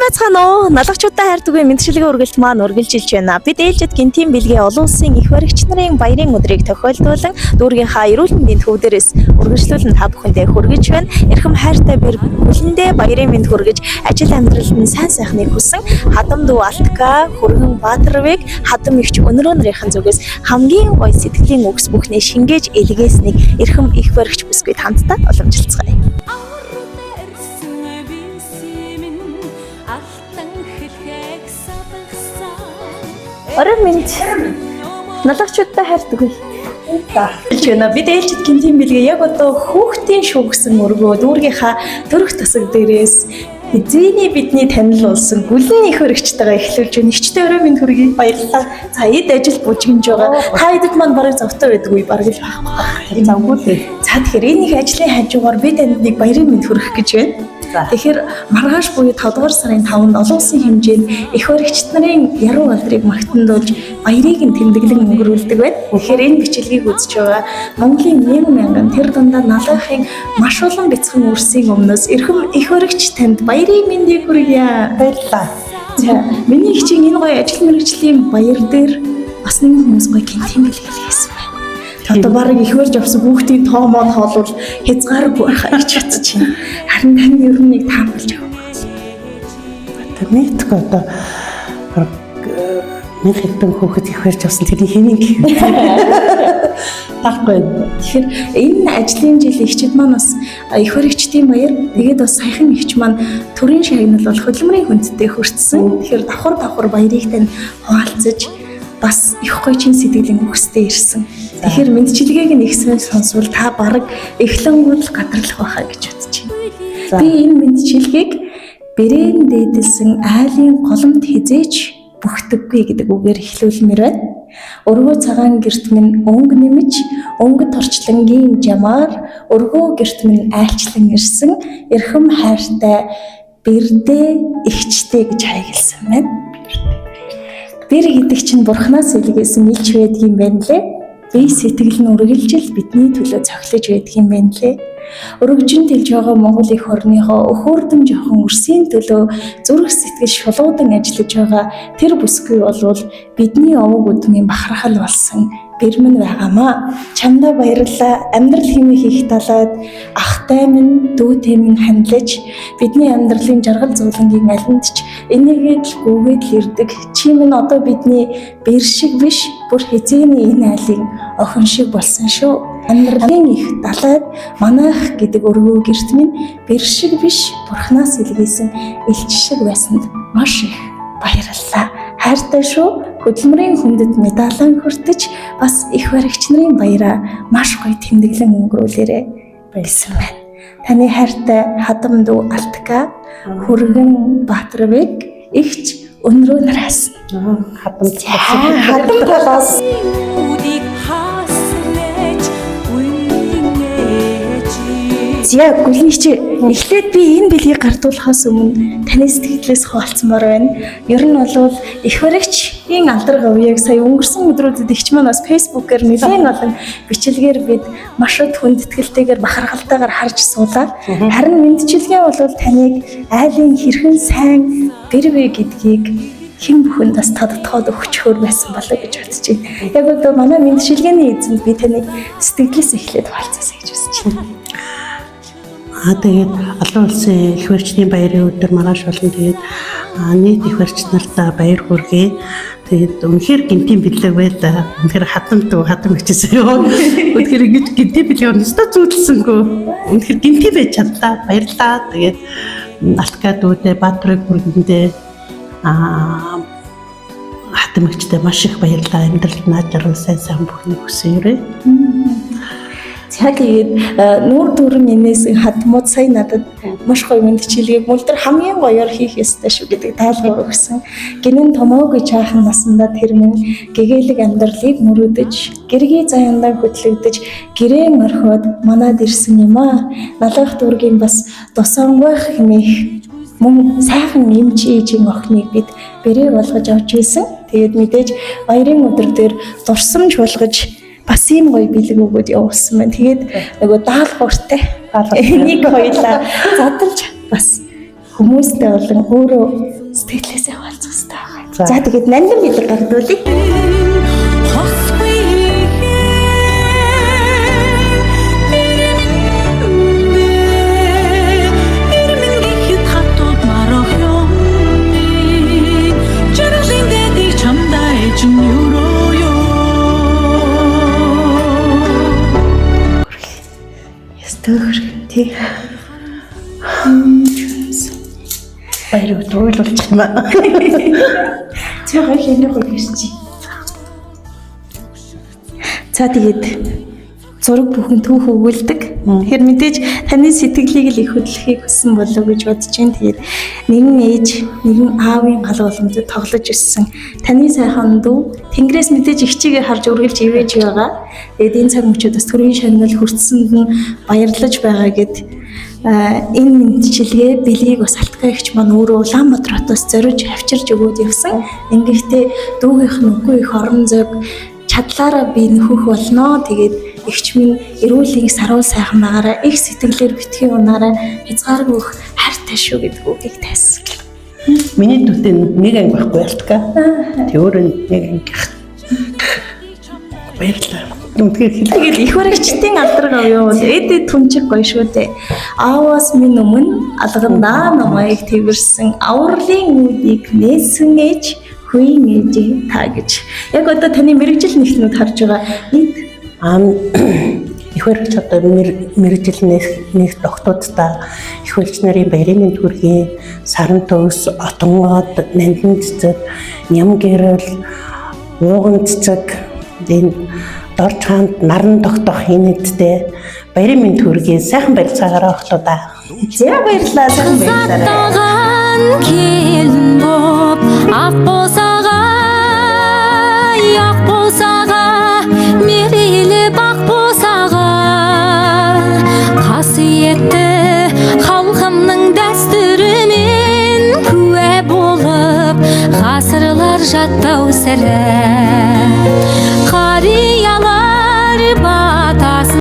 Сайн байцгаана уу? Налагчуудаа хайрдаггүй мэдчилгээ үргэлж маань үргэлжилж байна. Бид ээлжид гинтийн бэлгийн олон улсын их баригч нарын баярын өдрийг тохиолдуулан дүүргийнхаа эрүүл мэндийн төвдөрөөс үргэлжлүүлэн та бүхэндээ хүргэж байна. Эрхэм хайртай бэр бүлэндээ баярын мэнд хүргэж ажил амьдралд нь сайн сайхныг хүсэн хадам дүү Алтка, Хүргэн Баатарвыг хадам ихч өнөрөө нарын зүгээс хамгийн гоё сэтгэлийн үгс бүхнээ шингээж илгээснийг эрхэм их баригч бүсгүйд хамтдаа уламжилцгаая. Орой минь налагчуудаа хайрдаггүй. Хэлж байна. Бид ээлжид гинтийн бэлгээ яг одоо хүүхдийн шүүгсэн өргөө дүүргийнхаа төрөх тасаг дээрээс эзэний бидний танил болсон гүлэн их өргөчтэйгээ эхлүүлж байна. Ичтэй орой минь хүргэе. Баярлалаа. За эд ажил бүжгинж байгаа. Та эдэд маань барыг зовтой байдаггүй бараг л байхгүй. Завгүй дээ. За тэгэхээр энэ их ажлын хажуугаар би танд нэг баярын мэнд хүргэх гэж байна. Тэгэхээр маргааш буюу 5 дугаар сарын 5-нд олон улсын хэмжээнд их баригчид нарын яруу алдрыг магтандуулж баярыг нь тэмдэглэн өнгөрүүлдэг байна. Тэгэхээр энэ бичлэгийг үзэж байгаа Монголын 1000 тэр дундаа налахын маш олон бяцхан үрсийн өмнөөс эрхэм их баригч танд баярын мэндийг хүргье. Баярлалаа. За миний их чинь энэ гоё ажил мэргэжлийн баяр дээр бас нэг хүмүүс гоё гинтийн бэлгээ хийсэн байна. Одоо барыг их барьж авсан хүүхдийн тоомоо тоолвол хязгааргүй байхаа гэж бодож байна. Харин тань ер нь нэг таамаглаж авах. Тэрнийх одоо нэг хэдэн хүүхэд их барьж авсан тэрний хэмээн гэх юм. Тахгүй. Тэгэхээр энэ ажлын жил ихчид маань бас их баригчдын баяр тэгээд бас саяхан ихч маань төрийн шагнал бол хөдөлмөрийн хүндтэй хүртсэн. Тэгэхээр давхар баярыг тань хуваалцаж бас их гоё чин сэтгэлийн өгстэй ирсэн. Тэгэхээр мэдчилгээг нь их сонсвол та бараг эхлэнгүүд л гадарлах байхаа гэж бодож байна. Би энэ мэдчилгээг брээн дээдэлсэн айлын голомт хизээч бүхдэггүй гэдэг үгээр эхлүүлмээр байна. Өргөө цагаан гэрт минь өнгө нэмж, өнгөт орчлонгийн жамаар өргөө гэрт минь айлчлан ирсэн эрхэм хайртай бэрдээ ихчтэй гэж хайгилсан байна. Бэр гэдэг чинь бурхнаас илгээсэн илч байдгийн байна лээ. Би сэтгэл нь үргэлжил бидний төлөө цохилж байдгийн байна лээ. Өргөжин дэлж байгаа Монгол их орныхоо өхөөрдөн жохон өрсийн төлөө зүрх сэтгэл шулуудан ажиллаж байгаа тэр бүсгүй болвол бидний овог өдмийн бахархал болсон бэрмэн байгаамаа. Чамдаа баярлалаа. Амьдрал хэмээх их талаад ахтай минь дүүтэй минь хандлаж бидний амьдралын жаргал зовлонгийн алинд ч энийгээд л гүгээд л ирдэг. Чи минь одоо бидний бэр шиг биш бүр хизээний энэ айлын охин шиг болсон шүү. Амьдралын их талаад манайх гэдэг өргөө гэрт минь бэр шиг биш бурхнаас илгээсэн элч шиг байсанд маш их баярлалаа. Хайртай шүү. Хөдөлмөрийн хүндэд медалан хүртэж бас их баригч нарын баяраа маш гоё тэмдэглэн өнгөрүүлээрэй гэсэн байна. Таны хайртай хадам дүү Алтка, Хүргэн Баатарвыг ихч өнөрөө нараас хадам талаас зя гүлийч эхлээд би энэ бэлгийг гардуулахаас өмнө таны сэтгэлээс хуваалцмаар байна. Ер нь бол их баригчийн алдар говьяг сая өнгөрсөн өдрүүдэд ихч маань бас фэйсбүүкээр нэлээд олон бичлэгээр бид маш их хүндэтгэлтэйгээр бахархалтайгаар харж суулаа. Харин мэдчилгээ бол таныг айлын хэрхэн сайн бэр вэ гэдгийг хэн бүхэнд бас тодтогоод өгчхөр байсан болоо гэж бодож байна. Яг одоо манай мэдчилгээний эзэнд би таныг сэтгэлээс эхлээд хуваалцаасаа гэж хүсэж байна. Тэгээд олон улсын их баригчдын баярын өдөр маргааш болно. Тэгээд нийт их баригч нартаа баяр хүргэе. Тэгээд үнэхээр гинтийн бэлэг байла. Үнэхээр хадам ичсэн ёо. Үнэхээр ингэж гинтийн бэлэг өнөстө зүудэлсэнгөө. Үнэхээр гинтийн байж чадлаа. Баярлалаа. Тэгээд Алтка дүүдээ Баатарыг хүргэндээ хадам ичтэй маш их баярлалаа. Амьдралд наажрал сайн бүхнийг хүсээрэй. Тэгээд нүүр дүрм энэс хадмууд сая надад маш гоё мэдчилгээг мөлдөр хамгийн гоёор хийх ёстой шүү гэдэг тайлбар өгсөн. Гинэн томоогүй чаахан насандаа тэр минь гэгээлэг амьдралыг мөрөөдөж, гэргийн заяндаа хөтлөгдөж, гэрээн орхиод манад ирсэн юм аа. Налах дүүргийн бас дусангаах хэмээх мөн сайхан эмч ээжийн охиныг бид бэрээ болгож авч ийсэн. Тэгээд мэдээж баярын өдөр дээр дурсамж болгож бас ийм гоё бэлэг өгөөд явуулсан байна. Тэгээд нөгөө даалгавартай нэг хоёлаа задлж бас хүмүүстэй болон өөрөө сэтгэлээсээ хуваалцах хэрэгтэй байна. За тэгээд нандин бид гардуулъя. Тий. Баяр хөөрүүлж юм аа. Цэвэр хийх хэрэгч. За тэгээд зураг бүхэн түүх өгүүлдэг. Тэгэхээр мэдээж таны сэтгэлийг л их хөдлөхийг хүссэн болов гэж бодож байна. Тэгээд нэгэн ээж, нэгэн аавын гал боломжтой тоглож ирсэн. Таны сайхан дүү Тэнгэрээс мэдээж их чигээр харж үргэлж ивэж байгаа. Тэгээд энэ цаг мөчөөд бас төрийн шагнал хүртсэнд нь баярлаж байгаа гэд энэ мэдчилгээ бэлгийг бас алтгай ихч маань өөрөө Улаанбаатар хотоос зориуж авчирж өгөөд явсан. Ингэхдээ дүүгийнх нь үгүй их орон зайг чадлаараа би нөхөх болно. Тэгээд эгч минь эрүүл их саруул сайхан байгаараа их сэтгэлээр битгий унаараа хязгааргүй их хайртай шүү гэдэг үгийг тайсан. Миний дүүтэй нэг анги байхгүй ялтгаа. Тэр нэг анги. Баярлалаа. Тэгээд их баригчдын алдарга юу эд түнчиг гоё шүү дээ. Ааваас минь өмнө алгандаа намайг тэрсэн авралын үдийг нээсэн ээж хүйн ээж та гэж. Яг одоо таны мэрэгжил нэгтлүүд харж байгаа нийт их баригч одоо мэрэгжил нэг тогтуудтай их баригч нарын баярын мэнд хүргэе. Саран төвс, отонгоод, нандин цэцэг, ням гэрэл, ууган цэцэг, энэ дор чаанд наран тогтоох хийнэдтэй баярын мэнд хүргэе. Сайхан барилцаагаараа оглоо да. За баярлалаа. Сайхан баярлалаа. Жаттау сәрі